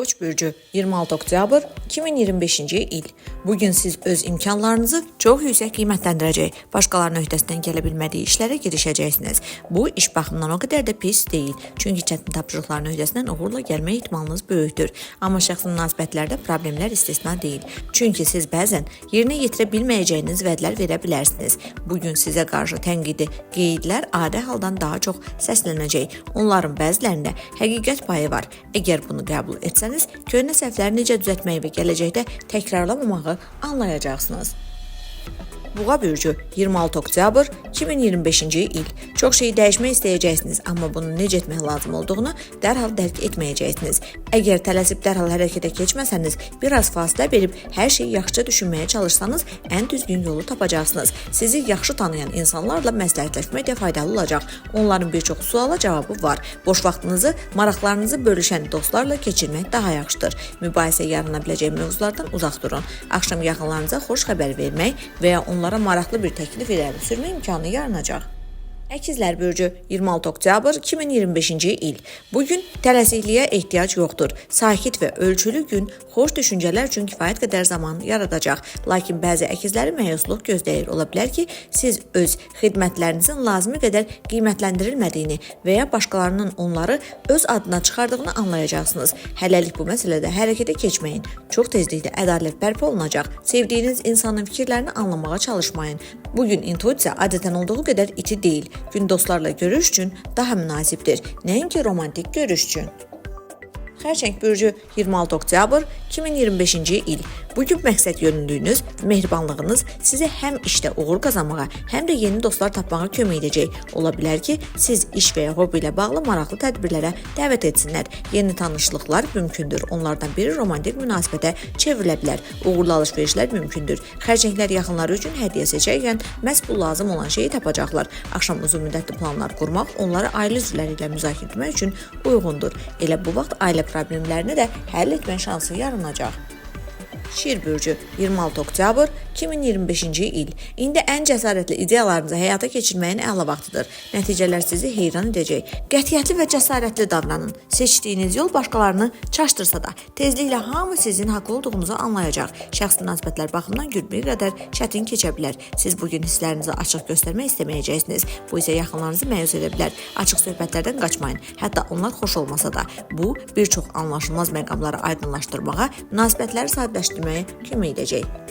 Koç bürcü 26 oktyabr 2025-ci il. Bugün siz öz imkanlarınızı çox yüksək qiymətləndirəcək, başqalarının öhdəsindən gələ bilmədiyi işlərə girişəcəksiniz. Bu iş baxımından o qədər də pis deyil, çünki çətin tapşırıqların öhdəsindən uğurla gəlmə ehtimalınız böyükdür. Amma şəxsi münasibətlərdə problemlər istisna deyil, çünki siz bəzən yerinə yetirə bilməyəcəyiniz vədlər verə bilərsiniz. Bugün sizə qarşı tənqidi qeydlər adi haldan daha çox səslənəcək. Onların bəzilərində həqiqət payı var. Əgər bunu qəbul etsəniz, köhnə səhvləri necə düzəltməyi və gələcəkdə təkrarlamamağı anlayacaqsınız. Boğa bürcü 26 oktyabr 2025-ci il. Çox şeyi dəyişmək istəyəcəksiniz, amma bunu necə etmək lazım olduğunu dərhal dərk etməyəcəksiniz. Əgər tələsib dərhal hərəkətə keçməsəniz, biraz fasilə verib hər şeyi yaxşıca düşünməyə çalışsanız, ən düzgün yolu tapacaqsınız. Sizi yaxşı tanıyan insanlarla məsləhətləşmək də faydalı olacaq. Onların bir çox suala cavabı var. Boş vaxtınızı, maraqlarınızı bölüşən dostlarla keçirmək daha yaxşıdır. Mübahisə yarana biləcək mövzulardan uzaq durun. Axşam yaxınlarınıza xoş xəbər vermək və ya onlara maraqlı bir təklif irəli sürmə imkanı yaranacaq. Əkizlər bürcü 26 oktyabr 2025-ci il. Bugün tələsikliyə ehtiyac yoxdur. Sakit və ölçülü gün xoş düşüncələr üçün kifayət qədər zaman yaradacaq. Lakin bəzi əkizləri məyusluq gözləyir. Ola bilər ki, siz öz xidmətlərinizin lazımi qədər qiymətləndirilmədiyini və ya başqalarının onları öz adına çıxardığını anlayacaqsınız. Hələlik bu məsələdə hərəkətə keçməyin. Çox tezliklə ədalət bərpa olunacaq. Sevdiyiniz insanın fikirlərini anlamağa çalışmayın. Bugün intuisiya adətən olduğu qədər iti deyil. Gün dostlarla görüş üçün daha münasibdir, nəinki romantik görüş üçün. Xərçəng bürcü 26 oktyabr 2025-ci il. Bugün məqsəd yönlülüyünüz, mehribanlığınız sizə həm işdə uğur qazanmağa, həm də yeni dostlar tapmağa kömək edəcək. Ola bilər ki, siz iş və ya hobi ilə bağlı maraqlı tədbirlərə dəvət etsinlər. Yeni tanışlıqlar mümkündür. Onlardan biri romantik münasibətə çevrilə bilər. Uğurlu alış-verişlər mümkündür. Xərçənglər yaxınları üçün hədiyyə seçərkən məhz bu lazım olan şeyi tapacaqlar. Axşam uzun müddətli planlar qurmaq onları ailə üzvləri ilə müzakirə etmək üçün uyğundur. Elə bu vaxt ailə problemlərini də həll etmə şansı yaranacaq. Şir bürcü 26 oktyabr 2025-ci il. İndi ən cəsarətli ideyalarınızı həyata keçirməyin əla vaxtıdır. Nəticələr sizi heyran edəcək. Qətiyyətli və cəsarətli davranın. Seçdiyiniz yol başqalarını çaşdırsa da, tezliklə hamı sizin haqlı olduğunuzu anlayacaq. Şəxsi münasibətlər baxımından gün bir qədər çətin keçə bilər. Siz bugün hisslərinizi açıq göstərmək istəməyəcəksiniz. Bu isə yaxınlarınızı məyus edə bilər. Açıq söhbətlərdən qaçmayın. Hətta onlar xoş olmasa da, bu bir çox anlaşılmaz məqamları aydınlaşdırmağa, münasibətləri sadələşdirməyə kömək edəcək.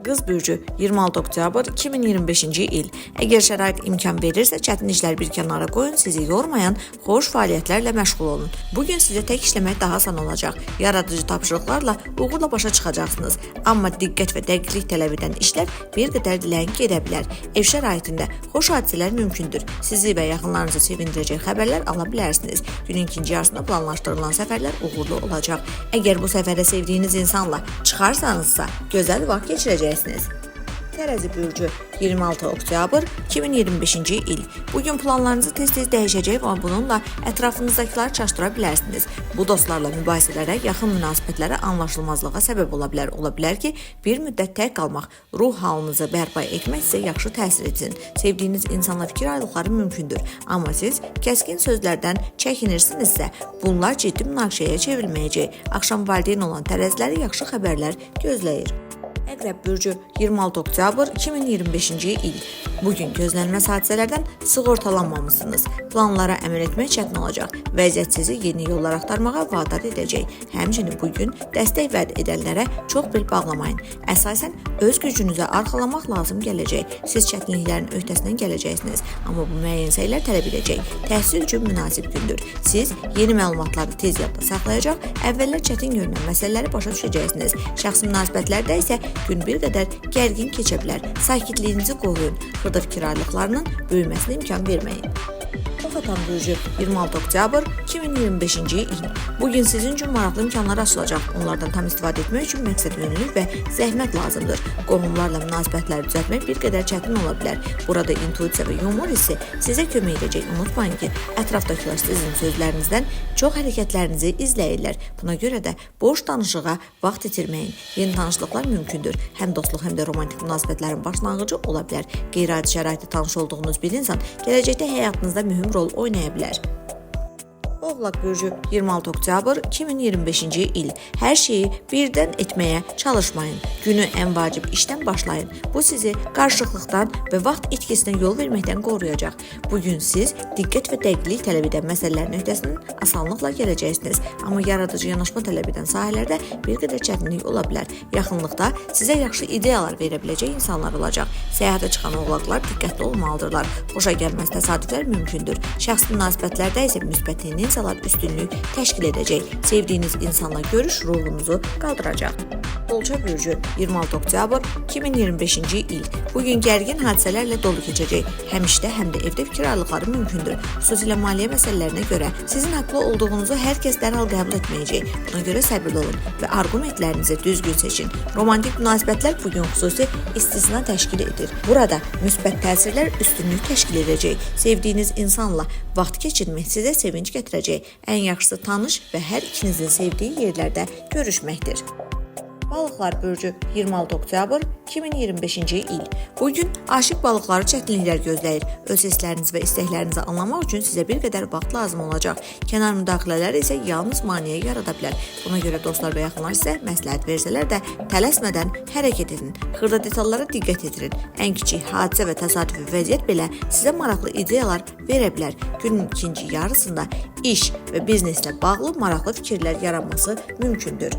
Qız bürcü 26 oktyabr 2025-ci il. Əgər şərait imkan verirsə, çətin işləri bir kənara qoyun, sizi yormayan xoş fəaliyyətlərlə məşğul olun. Bugün sizə tək işləmək daha asan olacaq. Yaradıcı tapşırıqlarla uğurla başa çıxacaqsınız. Amma diqqət və dəqiqlik tələb edən işlər bir qədər ləng gedə bilər. Ev şəraitində xoş hadisələr mümkündür. Sizi və yaxınlarınızı sevindirəcək xəbərlər ala bilərsiniz. Günün ikinci yarısında planlaşdırılan səfərlər uğurlu olacaq. Əgər bu səfərə sevdiyiniz insanla çıxarsanızsa, gözəl vaxt keçirəcəksiniz. Tərəzi bürcü 26 oktyabr 2025-ci il. Bugün planlarınızı tez-tez dəyişəcək və bununla ətrafınızdakiləri çaşdıra bilərsiniz. Bu dostlarla mübahisələrə, yaxın münasibətlərə, anlaşılmazlığa səbəb ola bilər. Ola bilər ki, bir müddət tək qalmaq, ruh halınızı bərpa etmək sizə yaxşı təsir etsin. Sevdiyiniz insanla fikir ayrılıqları mümkündür. Amma siz kəskin sözlərdən çəkinirsinizsə, bunlar ciddi münaqişəyə çevrilməyəcək. Axşam valideyn olan tərəziləri yaxşı xəbərlər gözləyir. Əqrəb bürcü 26 oktyabr 2025-ci il. Bugün gözlənilməz hadisələrdən sığortalanmamısınız. Planlara əməl etmək çətin olacaq. Vəziyyət sizi yeni yollar axtarmağa vadar edəcək. Həmçinin bugün dəstək vəd edənlərə çox bel bağlamayın. Əsasən öz gücünüzə arxalamaq lazım gələcək. Siz çətinliklərin öhdəsindən gələcəksiniz. Amma bu müəyyən səylər tələb edəcək. Təhsil üçün münasib gündür. Siz yeni məlumatları tez yadda saxlayacaq, əvvəllər çətin görünən məsələləri başa düşəcəksiniz. Şəxsi münasibətlərdə isə gün bir qədər gərgin keçə bilər. Sakitliyinizi qoruyun. Xırda fikir ayrılıqlarının böyüməsinə imkan verməyin. Oxatan bürcü 26 oktyabr 2025-ci il. Bugün sizin üçün maraqlı imkanlar açılacaq. Onlardan tam istifadə etmək üçün məqsəd yönlülük və zəhmət lazımdır. Qohumlarla münasibətləri düzəltmək bir qədər çətin ola bilər. Burada intuisiya və yumor hissi sizə kömək edəcək. Unutmayın ki, ətrafdakılar sizin sözlərinizdən çox hərəkətlərinizi izləyirlər. Buna görə də boş danışığa vaxt itirməyin. Yeni tanışlıqlar mümkündür. Həm dostluq, həm də romantik münasibətlərin başlanğıcı ola bilər. Qeyri-adi şəraitdə tanış olduğunuz bir insan gələcəkdə həyatınızda mühüm rol oynaya bilər. Oğlaq Bürcü 26 oktyabr 2025-ci il. Hər şeyi birdən etməyə çalışmayın. Günü ən vacib işdən başlayın. Bu sizi qarışıqlıqdan və vaxt itkisinə yol verməkdən qoruyacaq. Bugün siz diqqət və dəqiqlik tələb edən məsələlərin öhdəsindən asanlıqla gələcəksiniz. Amma yaradıcı yanaşma tələb edən sahələrdə bir qədər çətinlik ola bilər. Yaxınlıqda sizə yaxşı ideyalar verə biləcək insanlar olacaq. Səyahətə çıxan oğlaqlar diqqətli olmalıdırlar. Xoşa gəlməz təsadüflər mümkündür. Şəxsi münasibətlərdə isə müsbət tendensiyalar üstünlük təşkil edəcək. Sevdiyiniz insanla görüş ruhunuzu qaldıracaq. Dolça Bürcü 26 oktyabr 2025-ci il. Bugün gərgin hadisələrlə dolu keçəcək. Həm işdə, həm də evdə fikir ayrılıqları mümkündür. Xüsusilə maliyyə məsələlərinə görə sizin haqlı olduğunuzu hər kəs dərhal qəbul etməyəcək. Buna görə səbirli olun və arqumentlərinizi düzgün seçin. Romantik münasibətlər bugün xüsusi istisna təşkil edir. Burada müsbət təsirlər üstünlük təşkil edəcək. Sevdiyiniz insanla vaxt keçirmək sizə sevinc gətirəcək. Ən yaxşısı tanış və hər ikinizin sevdiyi yerlərdə görüşməkdir. Balıqlar Bürcü 26 oktyabr 2025-ci il. Bugün aşiq balıqları çətinliklər gözləyir. Öz hisslərinizi və istəklərinizi anlamaq üçün sizə bir qədər vaxt lazım olacaq. Kənar müdaxilələr isə yalnız maneə yarada bilər. Buna görə dostlar və yaxınlar sizə məsləhət versələr də tələsmədən hərəkət edin. Xırda detallara diqqət yetirin. Ən kiçik hadisə və təsadüfi vəziyyət belə sizə maraqlı ideyalar verə bilər. Günün ikinci yarısında iş və bizneslə bağlı maraqlı fikirlər yaranması mümkündür.